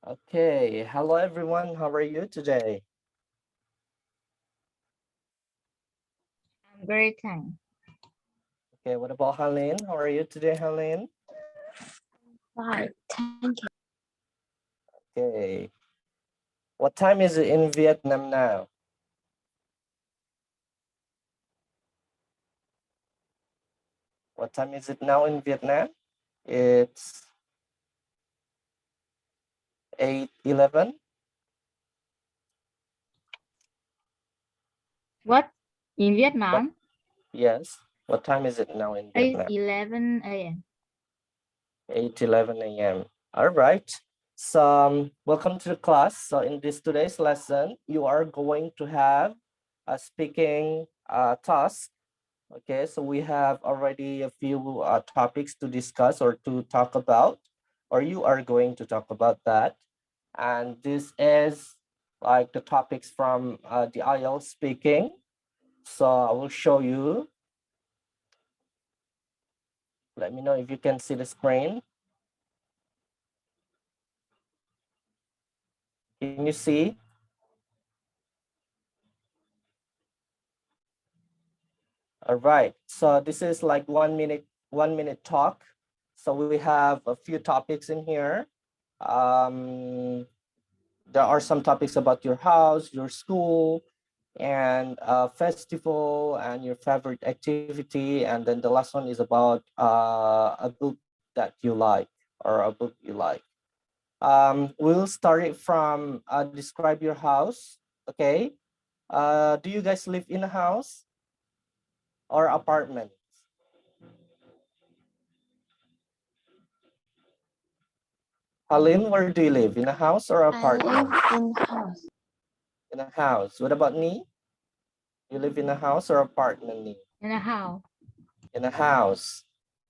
Okay, hello everyone. How are you today? I'm great, thanks. Okay, what about Helene? How are you today, Helene? Right, thank you. Okay, what time is it in Vietnam now? What time is it now in Vietnam? It's 8:11. What? In What? Vietnam, Yes. What time is it now in it's Vietnam? 11 a.m. 8:11 a.m. All right. So, welcome to the class. So, in this today's lesson, you are going to have a speaking task. Okay, so we have already a few topics to discuss or to talk about, or you are going to talk about that. And this is like the topics from the IELTS speaking. So I will show you. Let me know if you can see the screen. Can you see? All right. So this is like 1 minute talk. So we have a few topics in here. There are some topics about your house, your school, and festival, and your favorite activity. And then the last one is about a book that you like or a book you like. We'll start it from describe your house. Okay. Do you guys live in a house or apartment? Aline, where do you live? In a house or I live apartment? in house. In a house. What about me? You live in a house or apartment, Nee? In a house. In a house.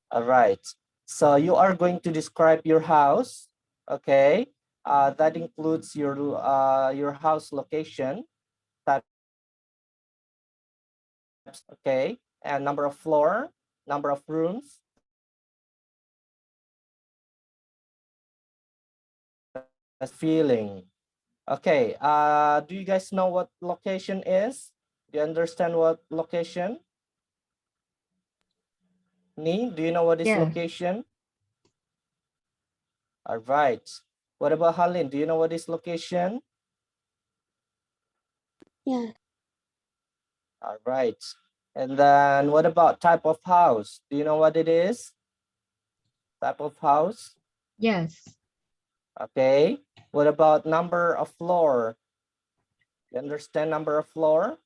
All right. So you are going to describe your house. Okay. That includes your house location, types of steps, okay, and number of floor, number of rooms, the feeling. Okay. Do you guys know what location is? Do you understand what location? Nee, do you know what is Yes. location? All right. What about Halin? Do you know what is location? Yeah, All right. And then what about type of house? Do you know what it is? Type of house? Yes. Okay. What about number of floor? You understand number of floor?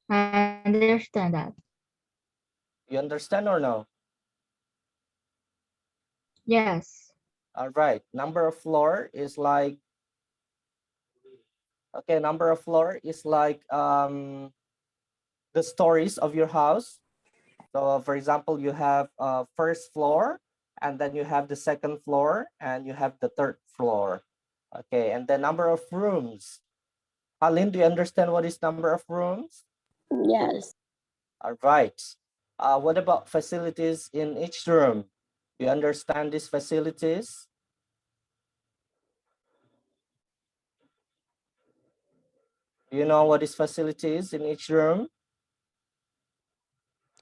I understand that. You understand or no? Yes. All right. Number of floor is like, okay, number of floor is like the stories of your house. So for example, you have first floor, and then you have the second floor, and you have the third floor. Okay, and the number of rooms. Aline, do you understand what is number of rooms? yes, All right. What about facilities in each room? Do you understand these facilities? Do you know what is facilities in each room?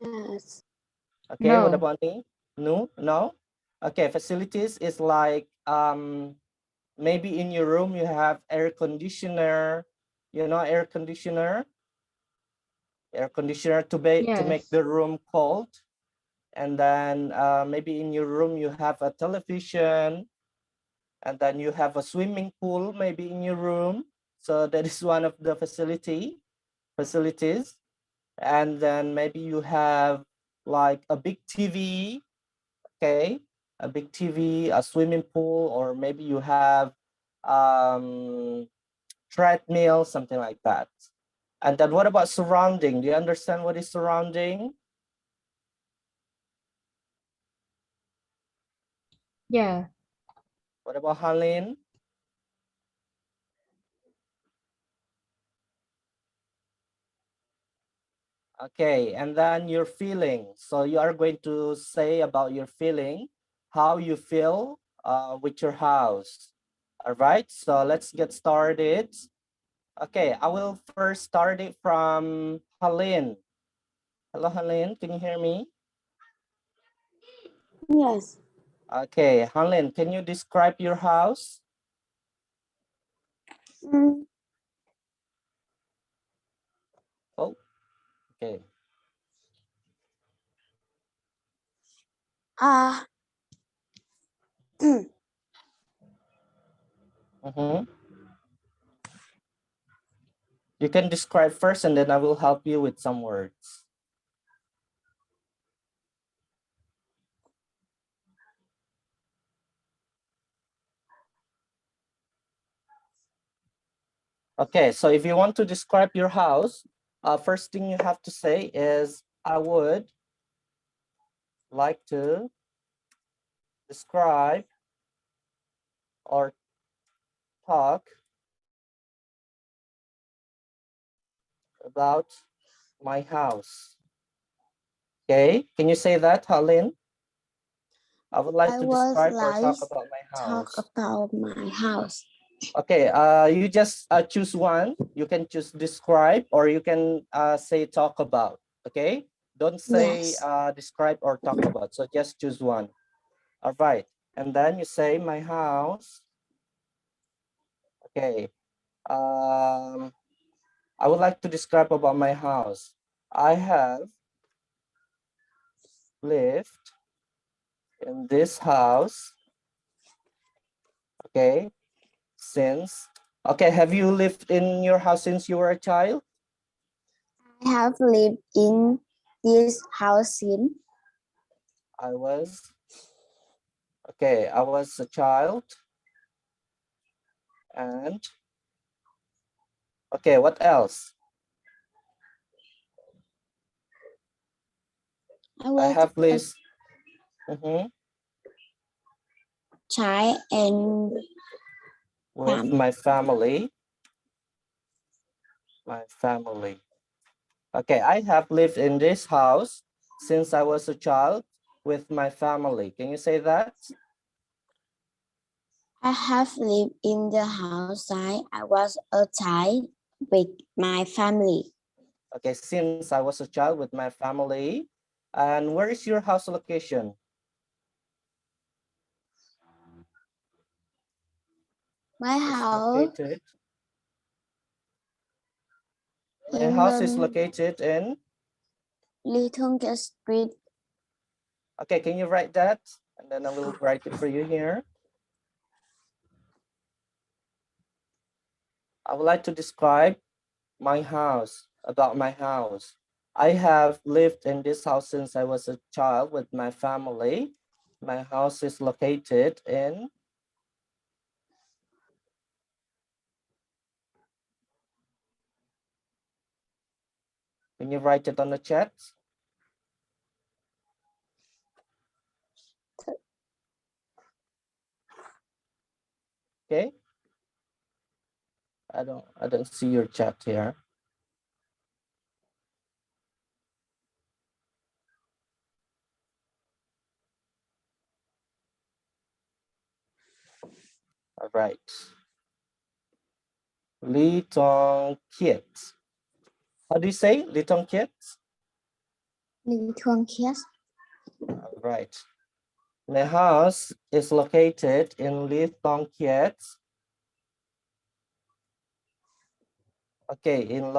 yes, Okay, what No. about me? No, no. Okay, facilities is like maybe in your room you have air conditioner, you know, air conditioner to make Yes. the room cold. And then maybe in your room you have a television, and then you have a swimming pool maybe in your room. So that is one of the facilities. And then maybe you have like a big TV, okay, a big TV, a swimming pool, or maybe you have um, treadmill, something like that. And then what about surrounding? Do you understand what is surrounding? Yeah. What about Hanlin? Okay, and then your feeling. So you are going to say about your feeling, how you feel with your house. All right, so let's get started. Okay, I will first start it from Helene. Hello, Helene, can you hear me? Yes. Okay, Helene, can you describe your house? Mm, Oh, okay. uh, Mm-hmm. You can describe first and then I will help you with some words. Okay, so if you want to describe your house, first thing you have to say is, I would like to describe or talk about my house. Okay, can you say that, Helene? I would like I to would describe or like talk about my talk house. about my house. Okay, you just choose one. You can choose describe or you can say talk about. Okay, don't say Yes. describe or talk about. So just choose one. All right, and then you say my house. Okay, I would like to describe about my house. I have lived in this house. Okay, since. Okay, have you lived in your house since you were a child? I have lived in this house since I was. Okay, I was a child. And okay, what else? I I was have a lived. Mhm, child and with fam. my family. My family. Okay, I have lived in this house since I was a child with my family. Can you say that? I have lived in the house since I was a child with my family. Okay, since I was a child with my family. And where is your house location? My It's house located. My in house is the located in. Little Gate Street. Okay, can you write that? And then I will write it for you here. I would like to describe my house, about my house. I have lived in this house since I was a child with my family. My house is located in. Can you write it on the chat? Okay. I don't see your chat here. All right. Lee Tong Kiet. How do you say Lee Tong Kiet? Little Gate. All right. My house is located in Lee Tong Kiet. Okay, in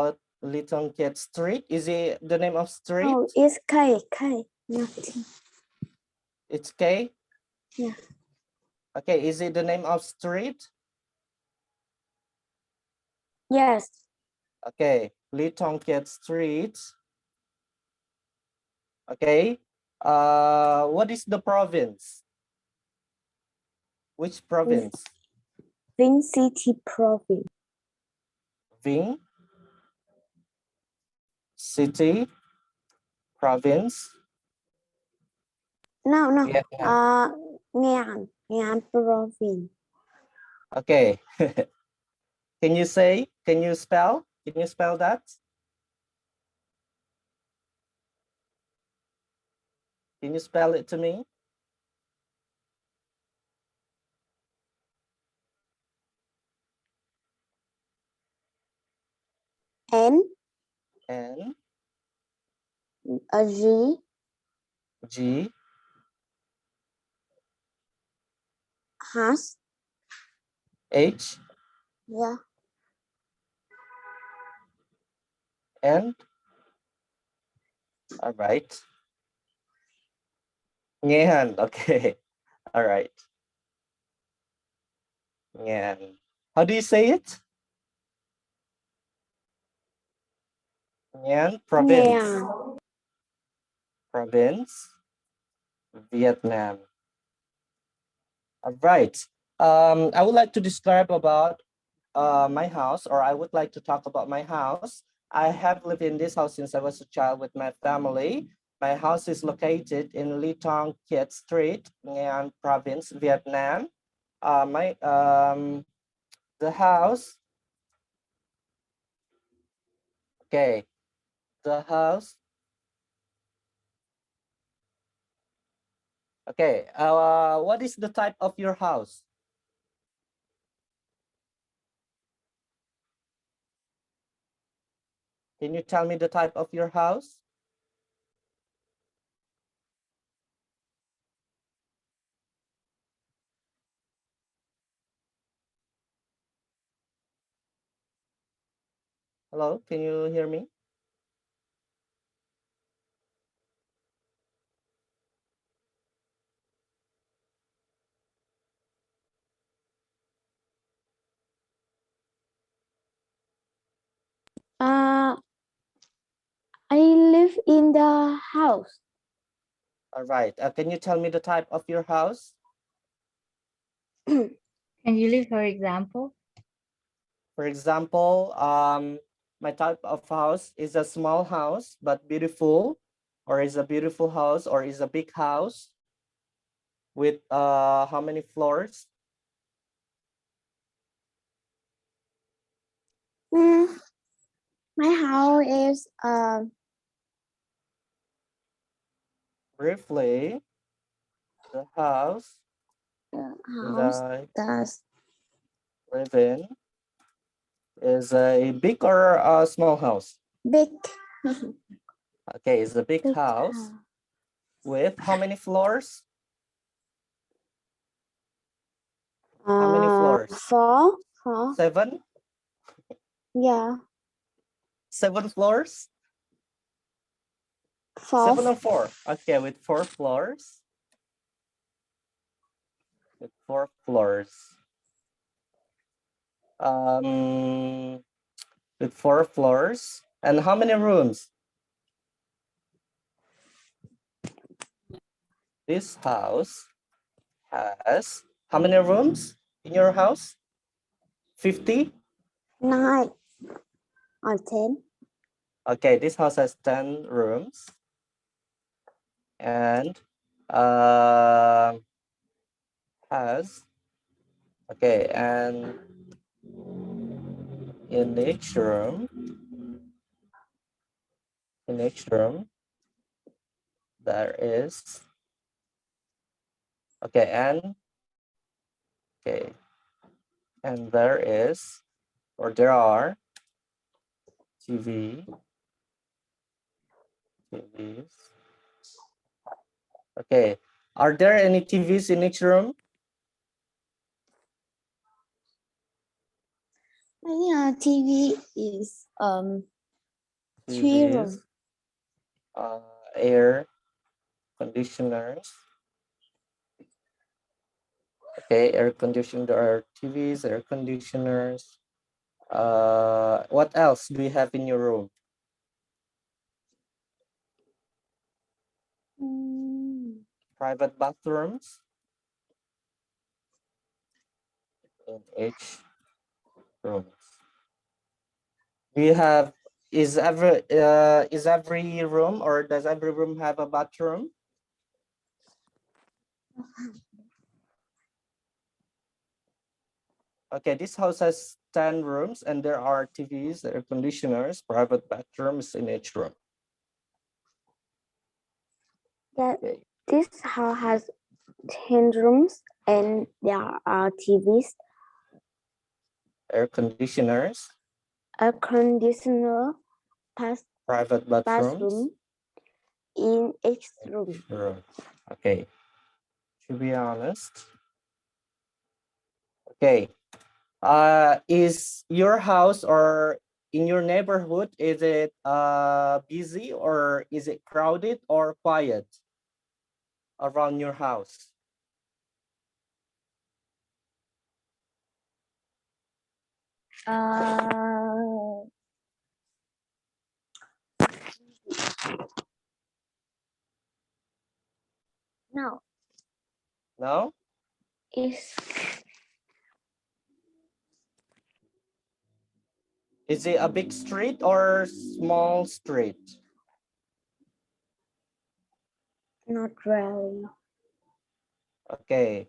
Lee Tong Kiet Street. Is it the name of street? Oh, it's K. Nothing. It's K? Yeah. Okay, is it the name of street? Yes. Okay, Lee Tong Kiet Street. Okay, what is the province? Which province? Vinh City Province. Vinh City Province. No. Yeah. Ngan Province. Okay. Can you spell that? Can you spell it to me? N N G G has H yeah and all right. Nhan. Okay. All right. Nhan. How do you say it? Nhan province. yeah. Province, Vietnam. All right. I would like to describe about my house, or I would like to talk about my house. I have lived in this house since I was a child with my family. My house is located in Ly Tong Kiet Street, Nha Province, Vietnam. The house, okay, the house, okay. What is the type of your house? Can you tell me the type of your house? Hello, can you hear me? I live in the house. All right. Can you tell me the type of your house? Can you leave for example? For example, my type of house is a small house but beautiful, or is a beautiful house, or is a big house with how many floors? Mm, my house is Briefly, the house house that I does live in is a big or a small house? big Okay, it's a big big house with how many floors? How many floors? Four. 7? Yeah, 7 floors? four. 7 or 4? Okay, with 4 floors. With 4 floors. Um, with 4 floors. And how many rooms? This house has how many rooms in your house? 50? 9 or 10. Okay, this house has 10 rooms. And uh, has, okay, and in each room, there is, okay, okay, and there is, or there are TVs. Okay, are there any TVs in each room? TV is 3 rooms. TVs, air conditioners. Okay, air conditioner. There are TVs, air conditioners. What else do you have in your room? Private bathrooms in each room. Do you have, is every room, or does every room have a bathroom? Okay, this house has 10 rooms and there are TVs, air conditioners, private bathrooms in each room. Yeah, Okay. this house has 10 rooms and there are TVs, Air conditioners. a conditioner Private bathrooms. bathroom in each room. Sure. Okay. To be honest. Okay. Is your house or in your neighborhood, is it busy or is it crowded or quiet around your house? Uh, no, No? It's Is it a big street or small street? not really. Okay.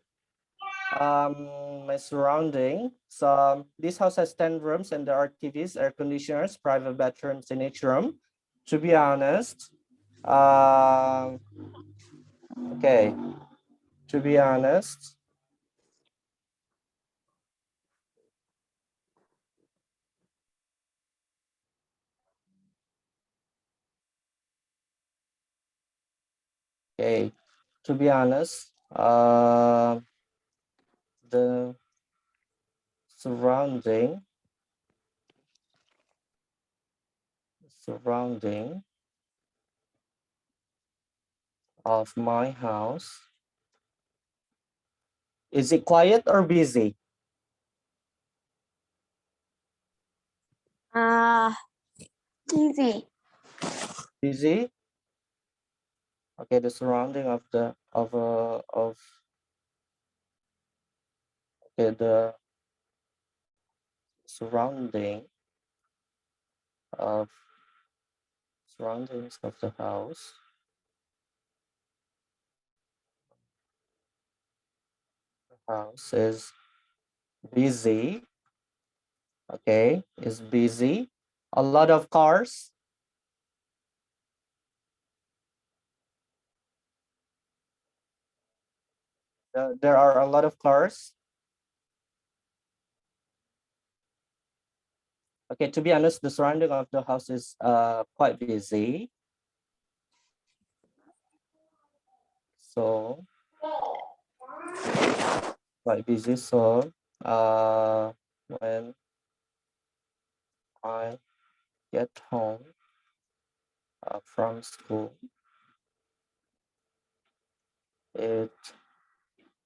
My surrounding. So this house has 10 rooms and there are TVs, air conditioners, private bathrooms in each room. To be honest, okay. To be honest, okay. To be honest, the surrounding of my house, is it quiet or busy? Easy. Busy. Okay, the surrounding of the of okay, the surrounding of surroundings of the house is busy. Okay, is busy. A lot of cars. There are a lot of cars. Okay, to be honest, the surrounding of the house is quite busy. So quite busy. So when I get home from school, it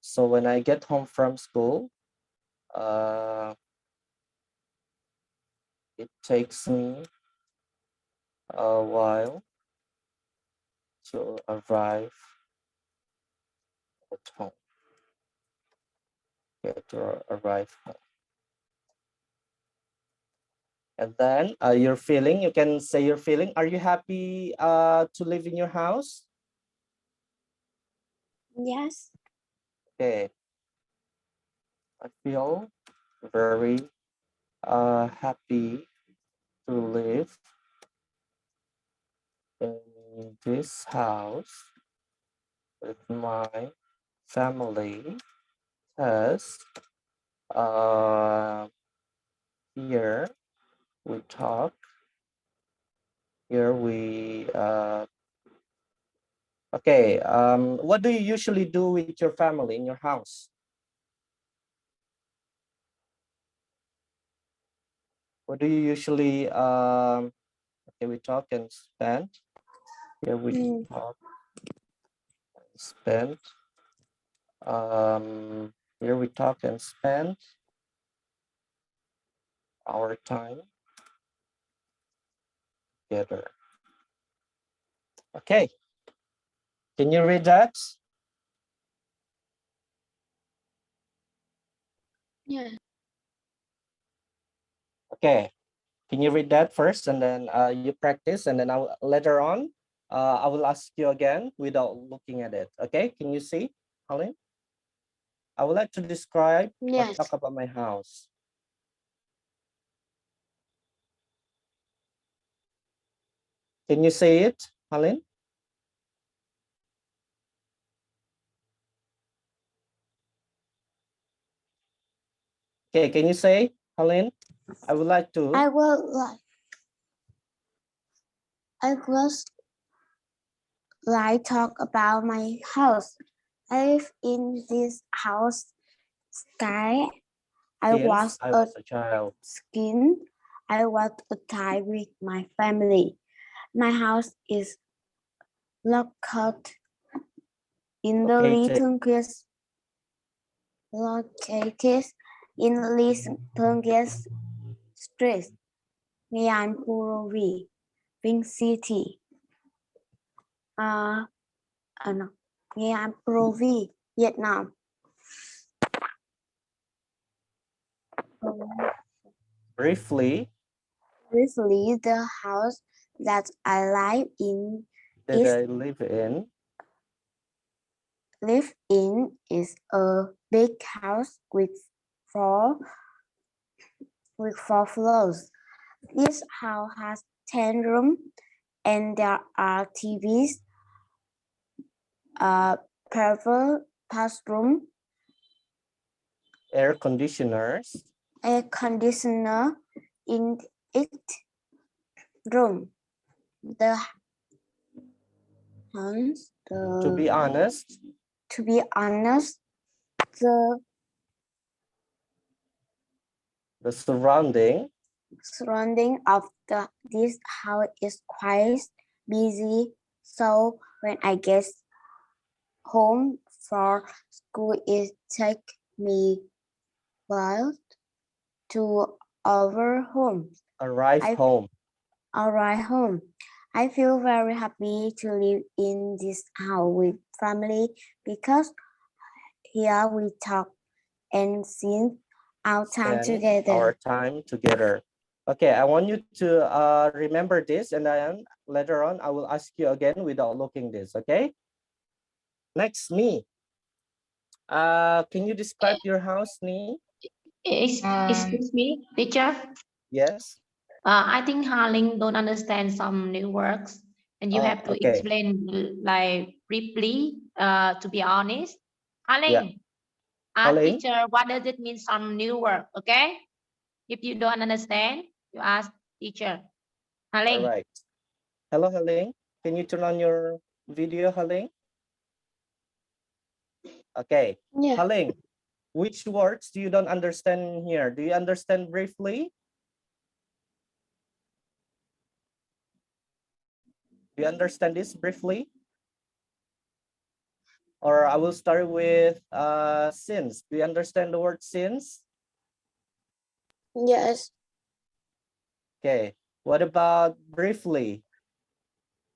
so when I get home from school, it takes me a while to arrive at home. Get to arrive home. And then your feeling, you can say your feeling. Are you happy to live in your house? Yes. Okay. I feel very happy to live in this house with my family. Because here we talk, here we okay, what do you usually do with your family in your house? What do you usually okay, we talk and spend. Here we talk and spend. Here we talk and spend our time together. Okay. Can you read that? Yeah. Okay. Can you read that first and then you practice and then later on I will ask you again without looking at it. Okay, can you see, Colin? I would like to describe or Yes. talk about my house. Can you say it, Colin? Okay, can you say, Colin? I would like to. I was like talk about my house. I live in this house. Sky. I was Since I was a child. skin. I was a child with my family. My house is located in the Located. located in Little Street, Myanmar, Pink City. No, Myanmar, Vietnam. Briefly, Briefly, the house that I live in is a big house with four floors. This house has 10 rooms and there are TVs, private bathroom, air conditioners, air conditioner in each room. The house, to be honest, the surrounding of this house is quite busy. So when I get home for school, it take me while to arrive home. arrive home. I feel very happy to live in this house with family because here we talk and spend our time together. Okay, I want you to remember this, and then later on I will ask you again without looking this. Okay. Next, me. Can you describe your house, Ni? Excuse me, teacher. Yes. I think Harling don't understand some new words, and you have to Okay. explain like briefly. To be honest, Harling, Yeah. ask Harling? teacher what does it mean some new word. Okay, if you don't understand, you ask teacher. Harling. All right. Hello, Haling. Can you turn on your video, Haling? Okay. Yeah. Haling, which words do you don't understand here? Do you understand briefly? Do you understand this briefly? Or I will start with since. Do you understand the word since? Yes. Okay. What about briefly?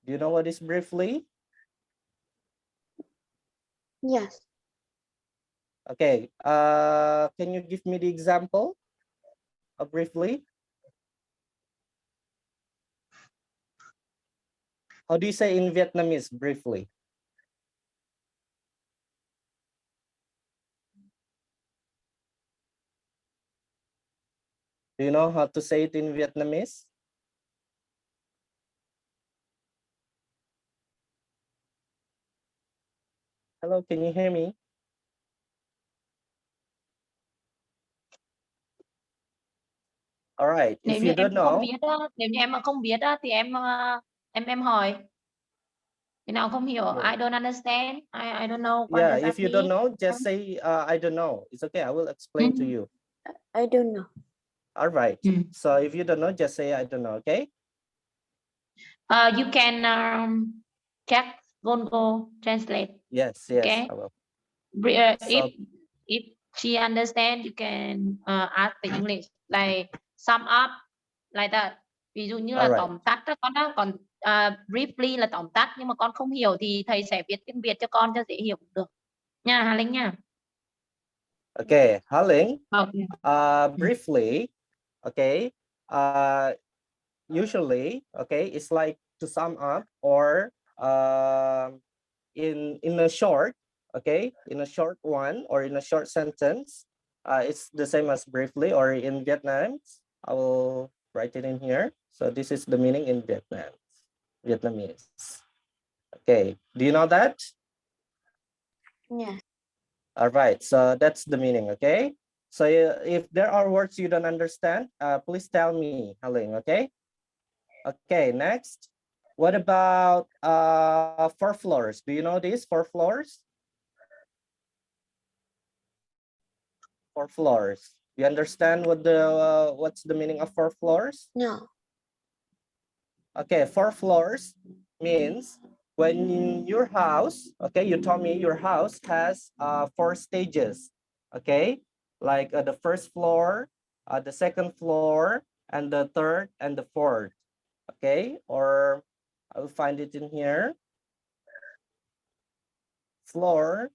Do you know what is briefly? Yes. Okay. Can you give me the example of briefly? How do you say in Vietnamese briefly? Do you know how to say it in Vietnamese? Hello, can you hear me? All right. Nếu If như you em don't không know, biết á, nếu như em mà không biết á, thì em hỏi. Cái nào không hiểu, I don't understand, I don't know what yeah, does that if you don't mean. know, just say I don't know. It's okay. I will explain to you. I don't know. All right. So if you don't know, just say I don't know. Okay. You can check Google Translate. Yes. Okay. I will. So, if she understand, you can ask the English like sum up like that. Ví dụ như là tóm tắt đó, con đó còn briefly là tóm tắt, nhưng mà con không hiểu thì thầy sẽ viết tiếng Việt cho con cho dễ hiểu cũng được nha, Hà Linh nha. Okay, Haling. Okay. Briefly. Okay. Usually, okay, it's like to sum up or in a short, okay, in a short one or in a short sentence. It's the same as briefly, or in Vietnam, I will write it in here. So this is the meaning in Vietnamese. Okay, do you know that? Yeah. All right, so that's the meaning, okay? So if there are words you don't understand, please tell me, Haling, okay? Okay, next. What about 4 floors? Do you know this, 4 floors? 4 floors. You understand what what's the meaning of 4 floors? No. Okay, 4 floors means when your house, okay, you told me your house has 4 stages, okay? Like the first floor, the second floor, and the third and the fourth, okay? Or I will find it in here. Floor.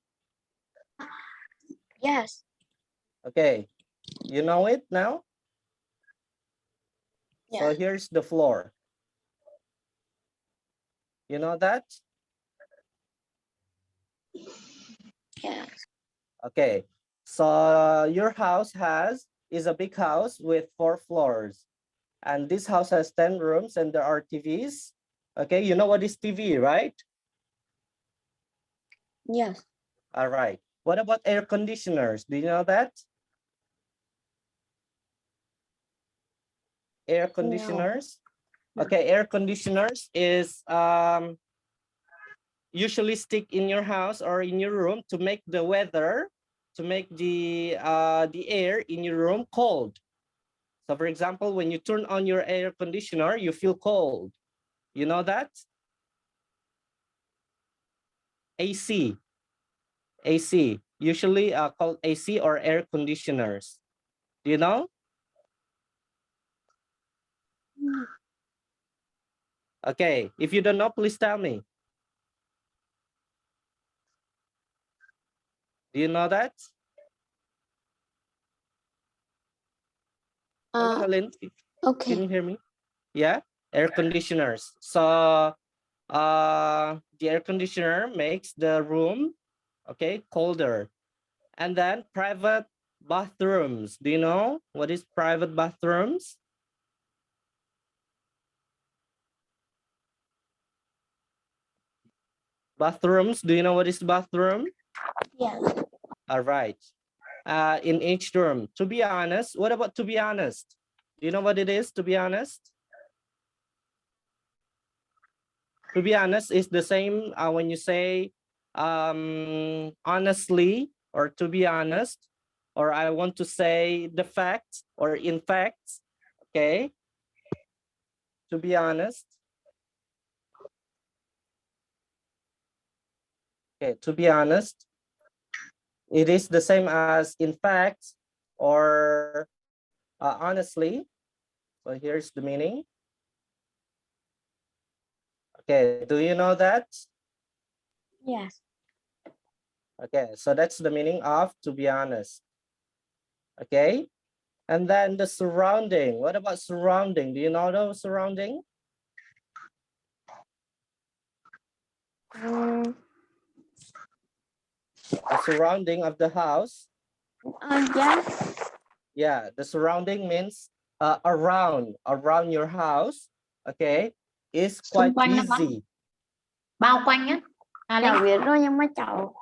Yes. Okay, you know it now? Yeah. So here's the floor. You know that? Yes. Okay, so your house is a big house with 4 floors. And this house has 10 rooms and there are TVs. Okay, you know what is TV, right? Yes. All right. What about air conditioners? Do you know that? Air conditioners? No. Okay, air conditioners is usually stick in your house or in your room to make the weather, to make the air in your room cold. So for example, when you turn on your air conditioner, you feel cold. You know that? AC. AC, usually called AC or air conditioners. Do you know? Okay, if you don't know, please tell me. Do you know that? Hello, Helen. Okay. Can you hear me? Yeah, air conditioners. So the air conditioner makes the room, okay, colder. And then private bathrooms. Do you know what is private bathrooms? Bathrooms, do you know what is bathroom? Yeah. All right. In each room. To be honest, what about to be honest? Do you know what it is, to be honest? To be honest is the same when you say honestly or to be honest, or I want to say the fact or in fact, okay? To be honest. Okay, to be honest, it is the same as in fact or honestly. So here's the meaning. Okay, do you know that? Yes. Okay, so that's the meaning of to be honest. Okay, and then the surrounding. What about surrounding? Do you know the surrounding? The surrounding of the house. Yeah. Yeah, the surrounding means around your house. Okay, is Xung quite quanh nó có busy. bao quanh á. Chào Việt rồi nhưng mà chào.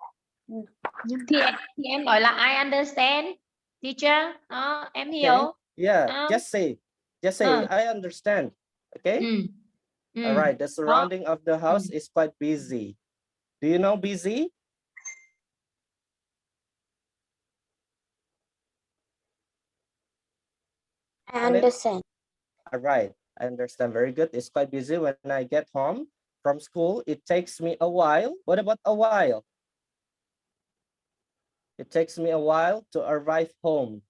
Thì em gọi là I understand teacher. Đó, em hiểu. Okay. Yeah, just say I understand. Okay. All right, the surrounding of the house is quite busy. Do you know busy? I understand. All right, I understand. Very good. It's quite busy when I get home from school. It takes me a while. What about a while? It takes me a while to arrive home.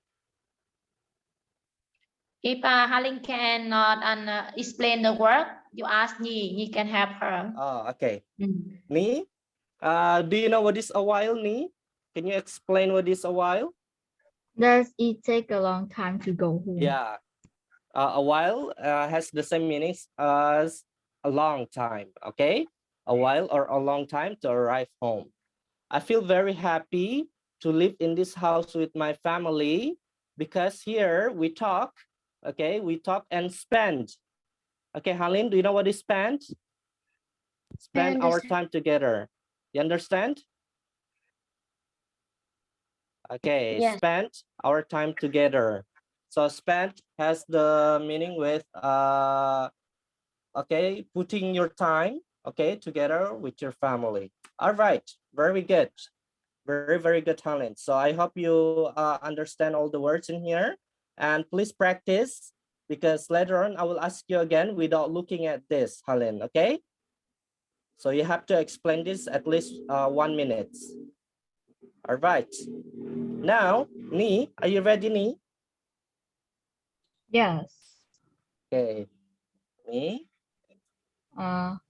If Halin cannot explain the word, you ask Nhi. Nhi can help her. Oh, okay. Nhi, do you know what is a while, Nhi? Can you explain what is a while? Does it take a long time to go home? Yeah. A while has the same meanings as a long time, okay? A while or a long time to arrive home. I feel very happy to live in this house with my family because here we talk, okay? We talk and spend. Okay, Halin, do you know what is spend? Spend our time together. You understand? Okay, Yes. spent our time together. So spent has the meaning with okay, putting your time, okay, together with your family. All right, very good. Very good talent. So I hope you understand all the words in here, and please practice, because later on I will ask you again without looking at this, Helen, okay? So you have to explain this at least 1 minute. All right. Now, Ni, are you ready, Ni? Yes. Okay, Ni. I'm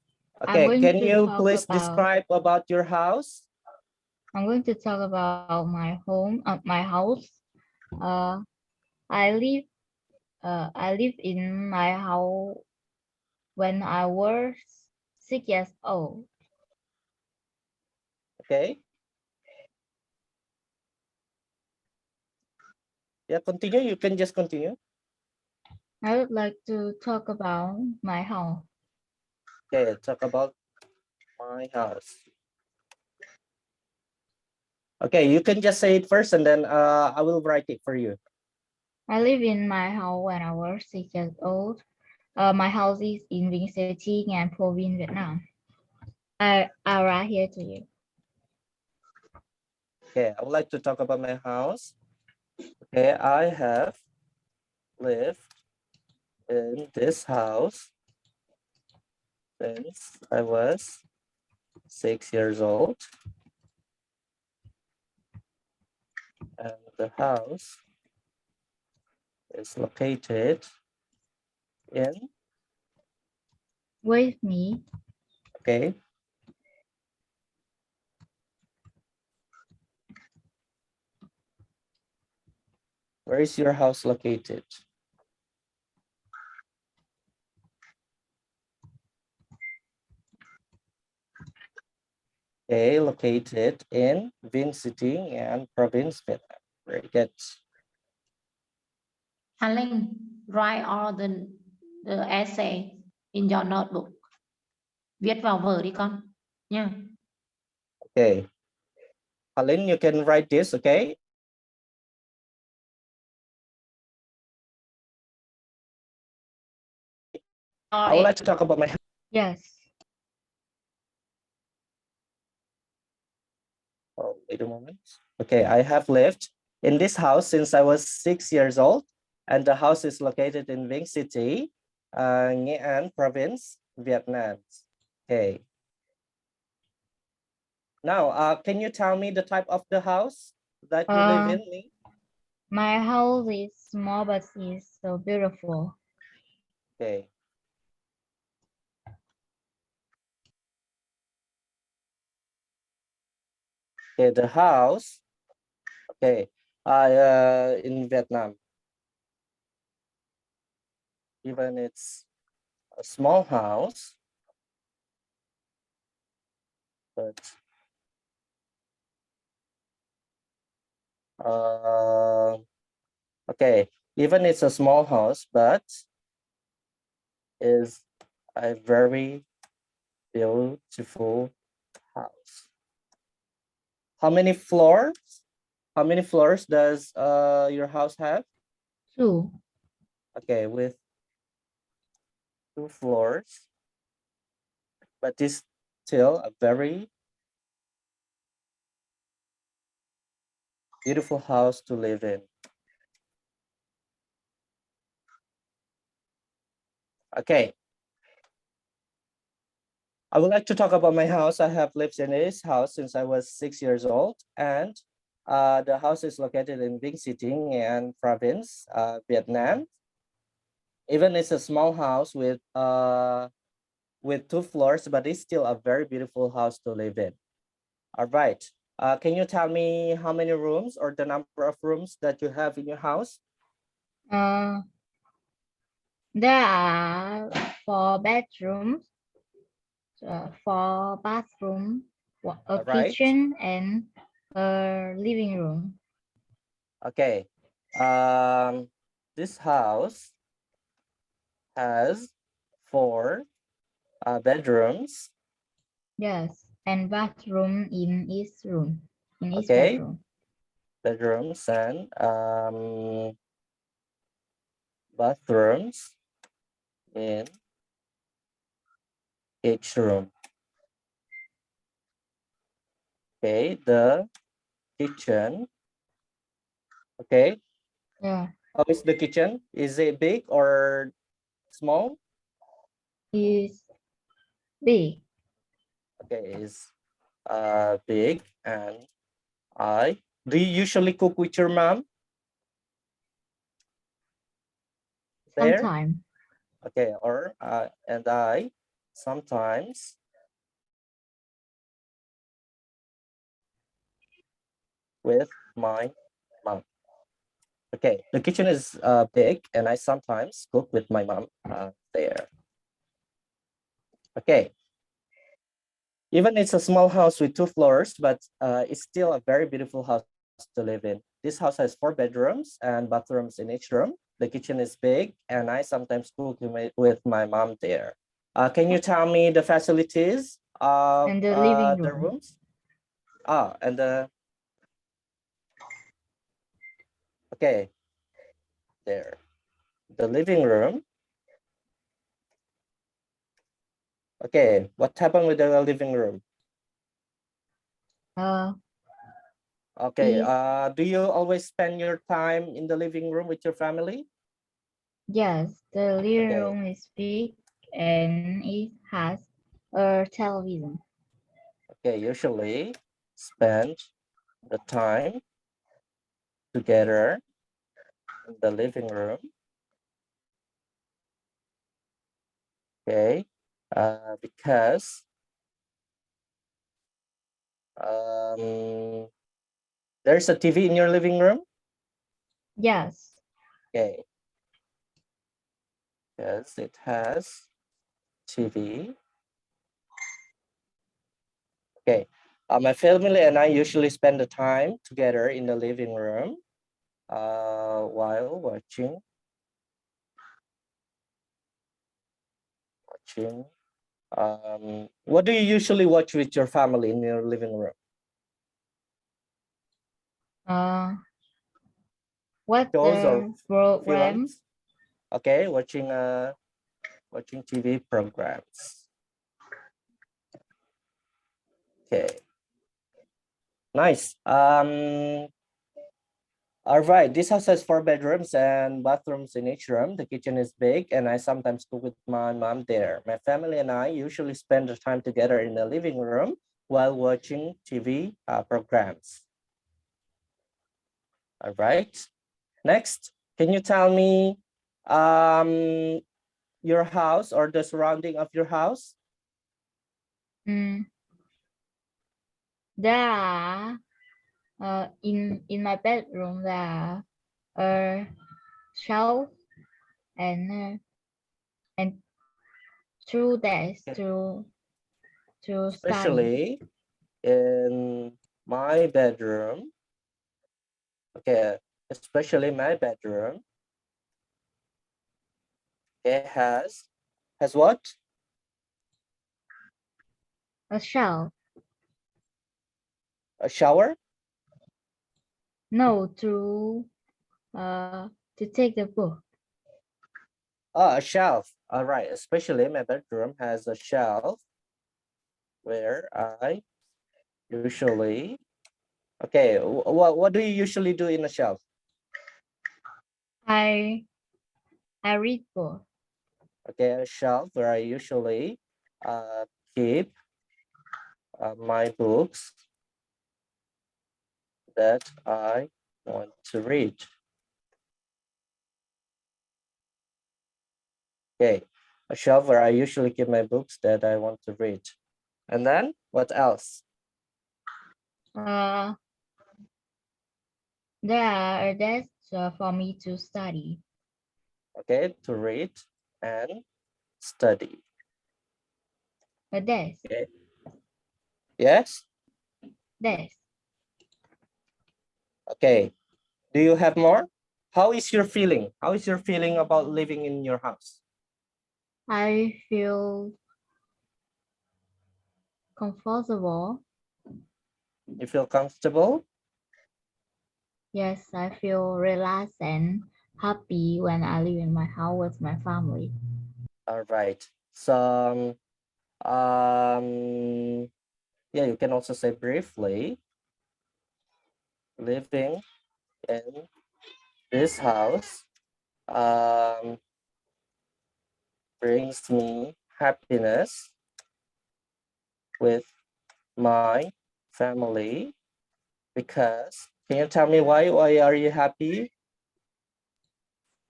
Okay, going can to you talk please about. describe about your house? I'm going to talk about my home, my house. I live in my house when I was 6 years old. Okay. Yeah, continue. You can just continue. I would like to talk about my house. Okay, talk about my house. Okay, you can just say it first, and then I will write it for you. I live in my house when I was 6 years old. My house is in Vinh City, Ngan Province, Vietnam. I'll write here to you. Okay, I would like to talk about my house. Okay, I have lived in this house since I was 6 years old. And the house is located in, With me, okay, where is your house located? Okay, located in Vinh City and province, Vietnam. Very good. Linh, write all the essay in your notebook. Viết vào vở đi con nha. Okay. Aline, you can write this, okay? I would like to talk about my. yes. Oh, wait a moment. Okay, I have lived in this house since I was 6 years old, and the house is located in Vinh City, Nghệ An province, Vietnam. Okay. Now, can you tell me the type of the house that you live in? My house is small, but it's so beautiful. Okay. Okay, the house. Okay, in Vietnam. Even it's a small house, but okay, even it's a small house, but is a very beautiful house. How many floors? How many floors does your house have? 2. Okay, with 2 floors, but it's still a very beautiful house to live in. Okay. I would like to talk about my house. I have lived in this house since I was 6 years old, and the house is located in Vinh City and province, Vietnam. Even it's a small house with 2 floors, but it's still a very beautiful house to live in. All right. Can you tell me how many rooms or the number of rooms that you have in your house? There are 4 bedrooms, 4 bathrooms, a Right. kitchen, and a living room. Okay. This house has 4 bedrooms. Yes, and bathroom in each room. In each Okay. bedroom. bedrooms and bathrooms in each room. Okay, the kitchen. Okay, Yeah, how is the kitchen? Is it big or small? is big. Okay, is big. And do you usually cook with your mom there? Sometimes. Okay, or and I sometimes with my mom. Okay, the kitchen is big, and I sometimes cook with my mom there. Okay, even it's a small house with 2 floors, but it's still a very beautiful house to live in. This house has 4 bedrooms and bathrooms in each room. The kitchen is big, and I sometimes cook with my mom there. Can you tell me the facilities of And the living the room. rooms? And okay, there. The living room. Okay, what happened with the living room? Okay, Is do you always spend your time in the living room with your family? yes, the living Okay. room is big and it has a television. Okay, usually spend the time together in the living room. Okay, because there's a TV in your living room. Yes. Okay, yes, it has TV. Okay, my family and I usually spend the time together in the living room while watching. What do you usually watch with your family in your living room? What Shows or the program? films? Okay, watching TV programs. Okay, nice. All right, this house has 4 bedrooms and bathrooms in each room. The kitchen is big, and I sometimes cook with my mom there. My family and I usually spend the time together in the living room while watching TV programs. All right. Next, can you tell me your house or the surrounding of your house? There are in my bedroom there are a shelf and two desks to study. Especially in my bedroom. Okay, especially my bedroom. It has what? A shelf. A shower? No, to take the book. Oh, a shelf. All right. Especially my bedroom has a shelf where I usually. Okay. What do you usually do in a shelf? I read book. Okay, a shelf where I usually keep my books that I want to read. Okay, a shelf where I usually keep my books that I want to read. And then what else? There are a desk for me to study. Okay, to read and study. A desk. Okay. Yes? Desk. Okay. Do you have more? How is your feeling? How is your feeling about living in your house? I feel comfortable. You feel comfortable? Yes, I feel relaxed and happy when I live in my house with my family. All right. So, yeah, you can also say briefly, living in this house brings me happiness with my family because, can you tell me why are you happy?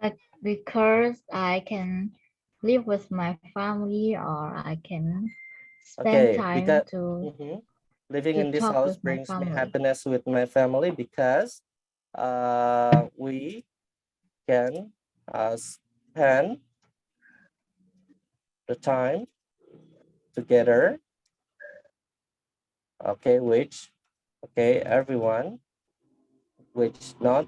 Like because I can live with my family or I can spend Okay, time because living to in this talk house with my brings me family. happiness with my family because we can spend the time together. Okay, which everyone, which not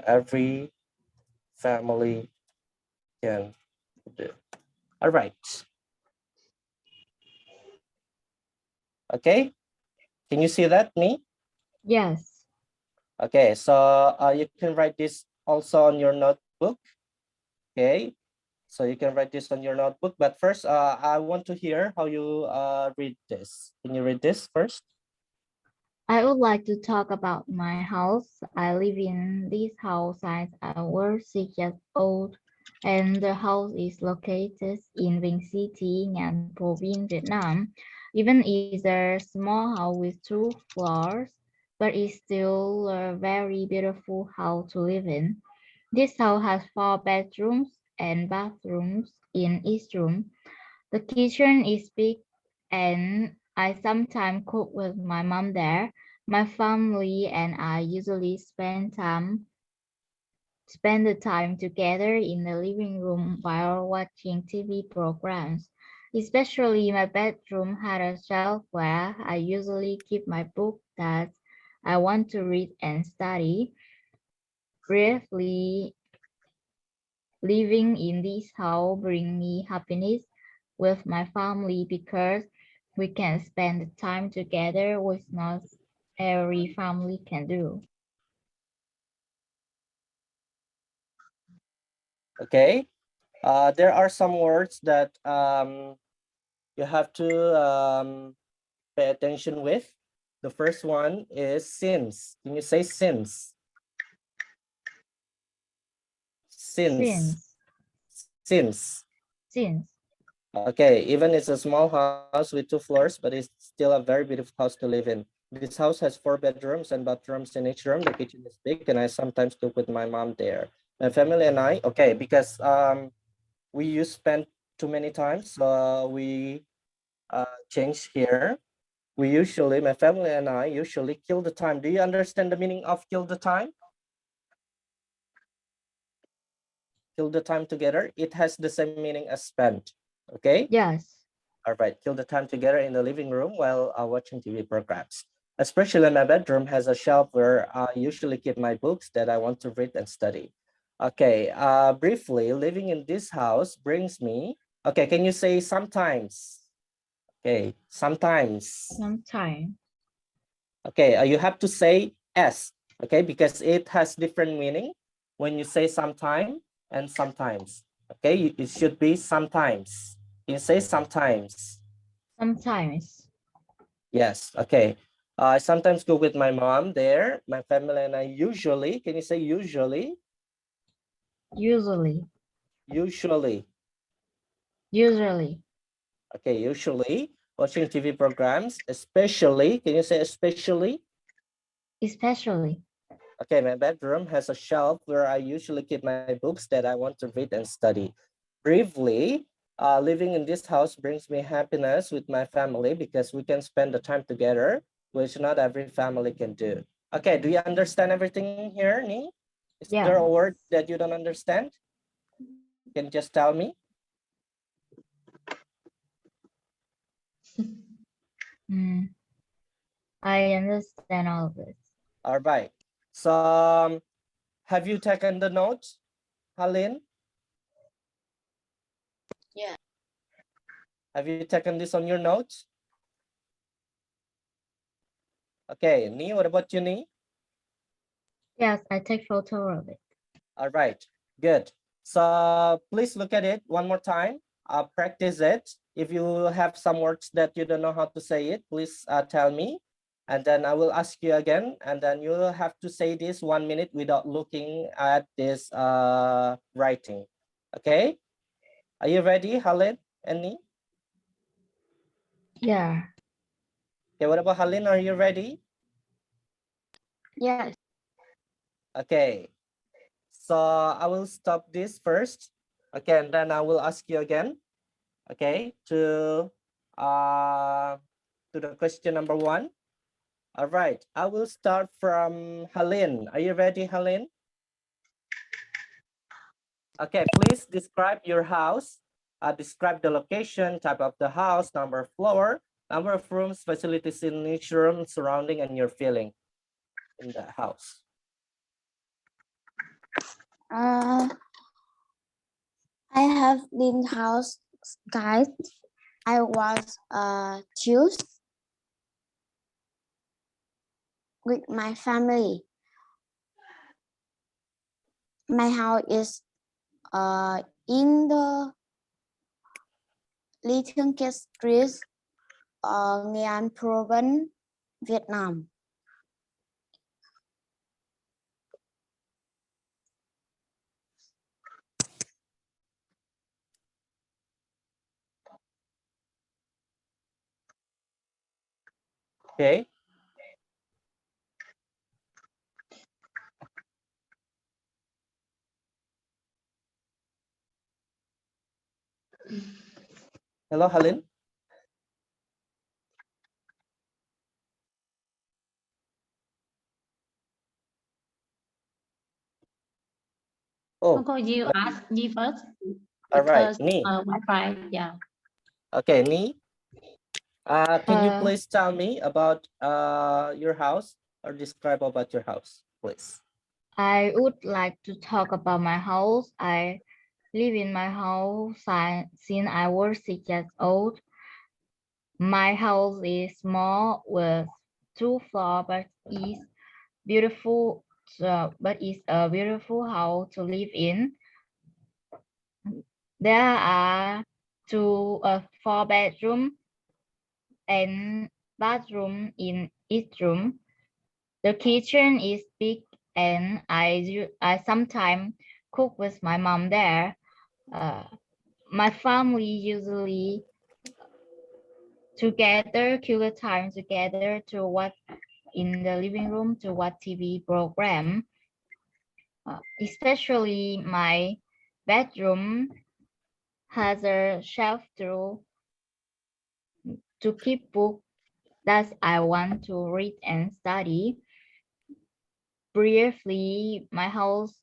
every family can do. All right. Okay, can you see that, me? Yes. Okay, so you can write this also on your notebook. Okay, so you can write this on your notebook. But first, I want to hear how you read this. Can you read this first? I would like to talk about my house. I live in this house since I was 6 years old, and the house is located in Vinh City, Ngan Province, Vietnam. Even it's a small house with 2 floors, but it's still a very beautiful house to live in. This house has 4 bedrooms and bathrooms in each room. The kitchen is big and I sometimes cook with my mom there. My family and I usually spend the time together in the living room while watching TV programs. Especially my bedroom had a shelf where I usually keep my book that I want to read and study. Briefly, living in this house brings me happiness with my family because we can spend the time together which not every family can do. Okay, there are some words that you have to pay attention with. The first one is since. Can you say since? Since. Since, Since. since, Okay, even it's a small house with 2 floors, but it's still a very beautiful house to live in. This house has 4 bedrooms and bathrooms in each room. The kitchen is big, and I sometimes cook with my mom there. My family and I, okay, because we use spend too many times, so we change here. We usually, my family and I usually kill the time. Do you understand the meaning of kill the time? Kill the time together. It has the same meaning as spend. Okay. yes, All right. Kill the time together in the living room while watching TV programs. Especially my bedroom has a shelf where I usually keep my books that I want to read and study. Okay. Briefly, living in this house brings me. Okay. Can you say sometimes? Okay. Sometimes. sometime, Okay, you have to say S, okay, because it has different meaning when you say sometime and sometimes. Okay, it should be sometimes. You say sometimes. sometimes, Yes, okay. I sometimes go with my mom there, my family and I usually, can you say usually? usually, Usually. usually, Okay, usually watching TV programs, especially, can you say especially? especially, Okay, my bedroom has a shelf where I usually keep my books that I want to read and study. Briefly, living in this house brings me happiness with my family because we can spend the time together, which not every family can do. Okay, do you understand everything here, Ni? Is there a yes. word that you don't understand? Can you just tell me? Mm, I understand all of this. All right. So, have you taken the notes, Halin? Yeah. Have you taken this on your notes? Okay, Ni, what about you, Ni? Yes, I take photo of it. All right, good. So please look at it one more time. Practice it. If you have some words that you don't know how to say it, please tell me. And then I will ask you again. And then you will have to say this 1 minute without looking at this writing. Okay? Are you ready, Halin and Ni? Yeah. Okay, what about Halin? Are you ready? Yes. Okay. So I will stop this first. Okay, and then I will ask you again. Okay, to the question number 1. All right, I will start from Halin. Are you ready, Halin? Okay, please describe your house. Describe the location, type of the house, number of floor, number of rooms, facilities in each room, surrounding, and your feeling in the house. I have been house guide. I was choose with my family. My house is in the Lý Thương Kiệt Street, Nghệ An Province, Vietnam. Okay. Hello, Halin. Oh, Okay, you ask Nhi first. all right, Because Ni. Wi-Fi, yeah. Okay, Ni. Can you Uh, please tell me about your house or describe about your house, please? I would like to talk about my house. I live in my house since I was 6 years old. My house is small with 2 floors, but is beautiful. But it's a beautiful house to live in. There are 4 bedrooms and bathroom in each room. The kitchen is big, and I sometimes cook with my mom there. My family usually together, kill time together to watch in the living room to watch TV program. Especially my bedroom has a shelf to keep books that I want to read and study. Briefly, my house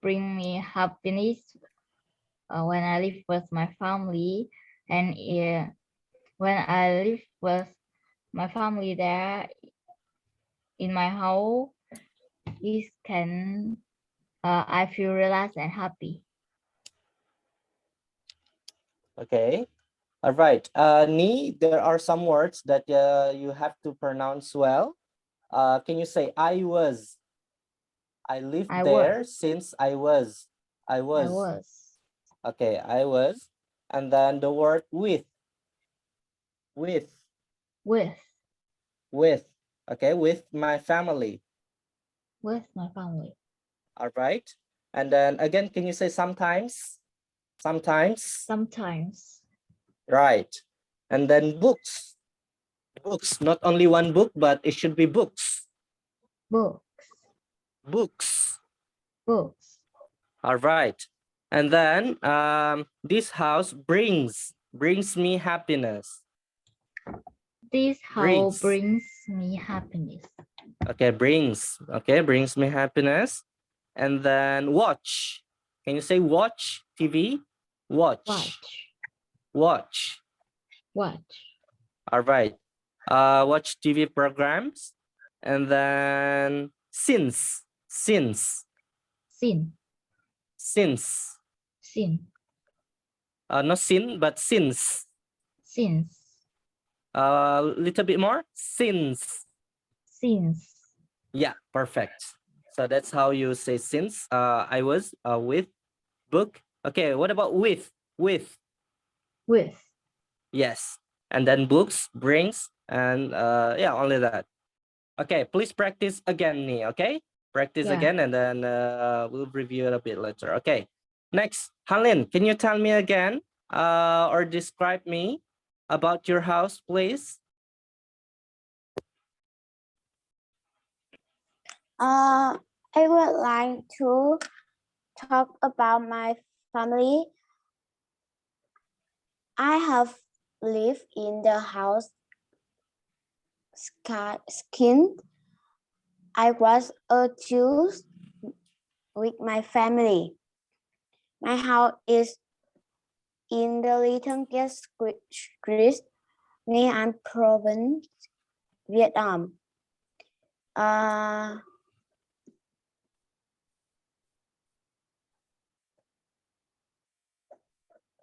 bring me happiness when I live with my family, and when I live with my family there in my house, I feel relaxed and happy. Okay. All right. Ni, there are some words that you have to pronounce well. Can you say I was? I lived I there was. since I was. I was. I was. Okay, I was. And then the word with. With. With. With. Okay, with my family. With my family. All right. And then again, can you say sometimes? Sometimes. Sometimes. Right. And then books. Books. Not only one book, but it should be books. Books. Books. Books. All right. And then this house brings me happiness. This house brings me happiness. Okay, brings. Okay, brings me happiness. And then watch. Can you say watch TV? Watch. Watch. Watch. Watch. All right. Watch TV programs. And then since. Since. Sin. Since. Sin. Not sin, but since. Since. Little bit more. Since. since. Yeah, perfect. So that's how you say since. I was with book. Okay, what about with? With. With. Yes. And then books, brings, and yeah, only that. Okay, please practice again, Ni, okay? Practice Yeah. again and then we'll review it a bit later. Okay. Next, Hanlin, can you tell me again or describe me about your house, please? I would like to talk about my family. I have lived in the house skin. I was a child with my family. My house is in the Little Street, Nghệ An province, Vietnam.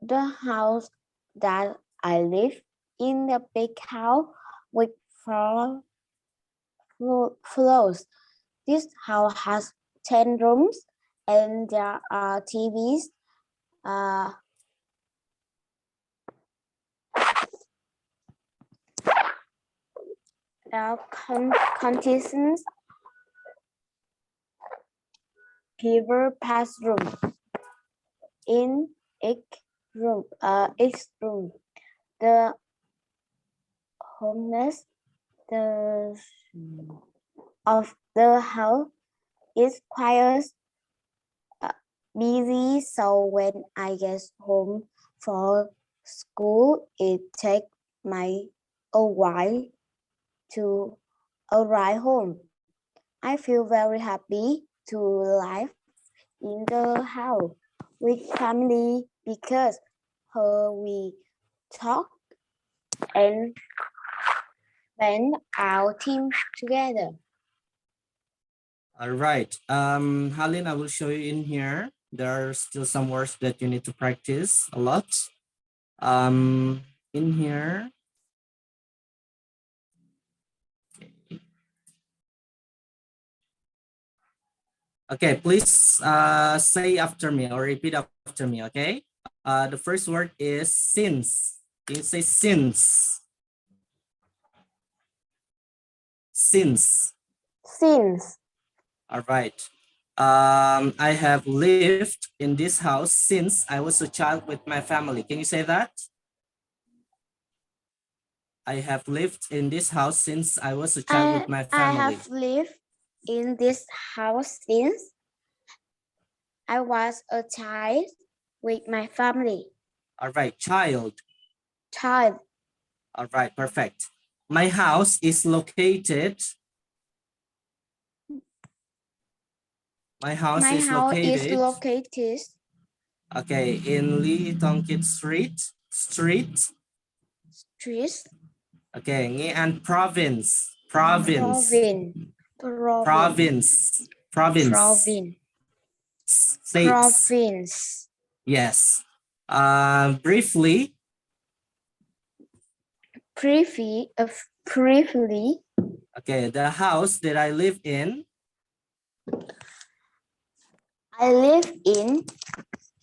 The house that I live in, the big house with 4 floors. This house has 10 rooms and there are TVs. Air conditions, giver pass room. In each room, the homeless of the house is quite busy, so when I get home from school, it takes me a while to arrive home. I feel very happy to live in the house with family because we talk and spend our time together. All right. Halin, I will show you in here. There are still some words that you need to practice a lot. In here. Okay, please say after me or repeat after me, okay? The first word is since. Can you say since? Since. Since. All right. I have lived in this house since I was a child with my family. Can you say that? I have lived in this house since I was a child with my family. I have lived in this house since I was a child with my family. All right, child. Child. All right, perfect. My house is located. My house is located. Okay, in Lee Tongkit Street. Street. Okay, Nghệ An province. Province. States. Yes. Briefly. Briefly. Okay, the house that I live in.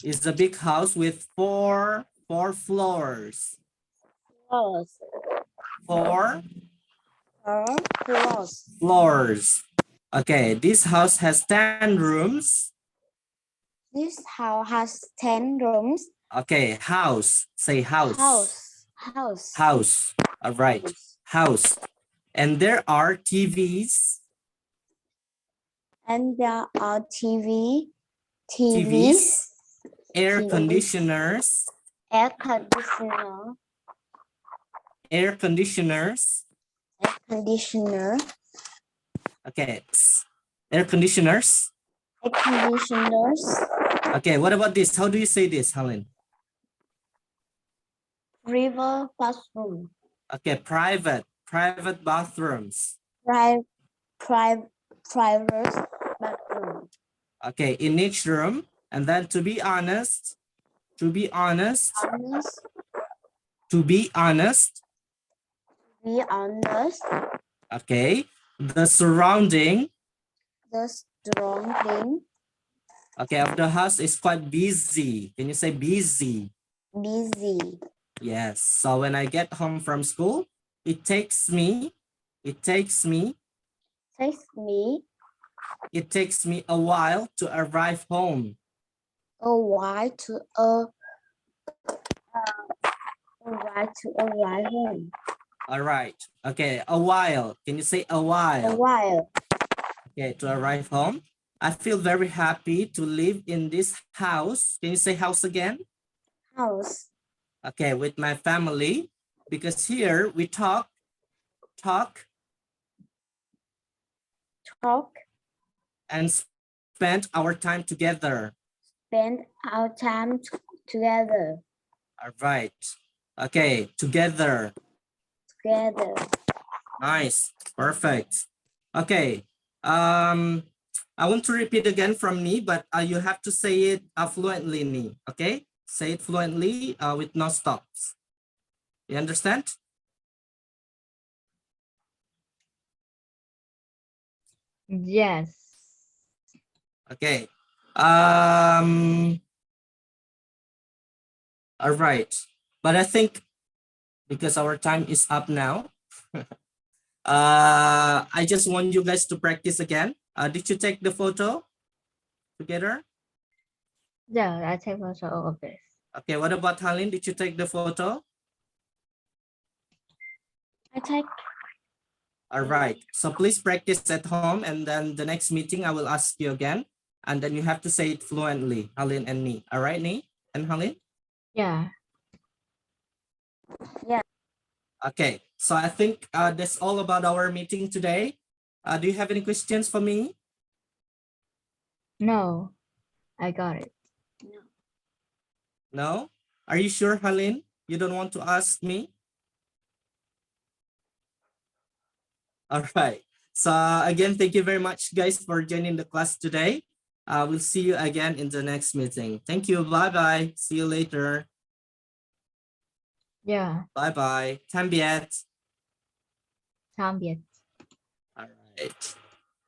Is a big house with four floors. Four floors. Okay, this house has 10 rooms. This house has 10 rooms. Okay, house. Say house. House. All right. House. And there are TVs. And there are TVs. Air conditioners. Air conditioner. Air conditioners. Air conditioner. Okay. Air conditioners. Air conditioners. Okay, what about this? How do you say this, Helen? Private bathroom. Okay, private bathrooms. Private bathroom. Okay, in each room. And then to be honest. Okay, The surrounding, The surrounding okay, of the house is quite busy. Can you say busy? busy. Yes. So when I get home from school, it takes me Takes me a while to arrive home. a while to arrive home. All right. Okay, a while. Can you say a while? A while. Okay, to arrive home. I feel very happy to live in this house. Can you say house again? House. Okay, with my family, because here we talk and spend our time together. Spend our time together. All right. Okay, together. Together. Nice. Perfect. Okay. I want to repeat again from me, but you have to say it fluently, Ni. Okay? Say it fluently with no stops. You understand? Yes. Okay. All right. But I think because our time is up now, I just want you guys to practice again. Did you take the photo together? Yeah, I take photo of this. Okay, what about Halin? Did you take the photo? I take. All right. So please practice at home, and then the next meeting I will ask you again, and then you have to say it fluently, Halin and Ni. All right, Ni and Halin? Yeah. Yeah. Okay. So I think that's all about our meeting today. Do you have any questions for me? No, I got it. No? Are you sure, Halin? You don't want to ask me? All right. So again, thank you very much, guys, for joining the class today. We'll see you again in the next meeting. Thank you. Bye-bye. See you later. Yeah. Bye-bye. Tạm biệt. Tạm biệt. All right.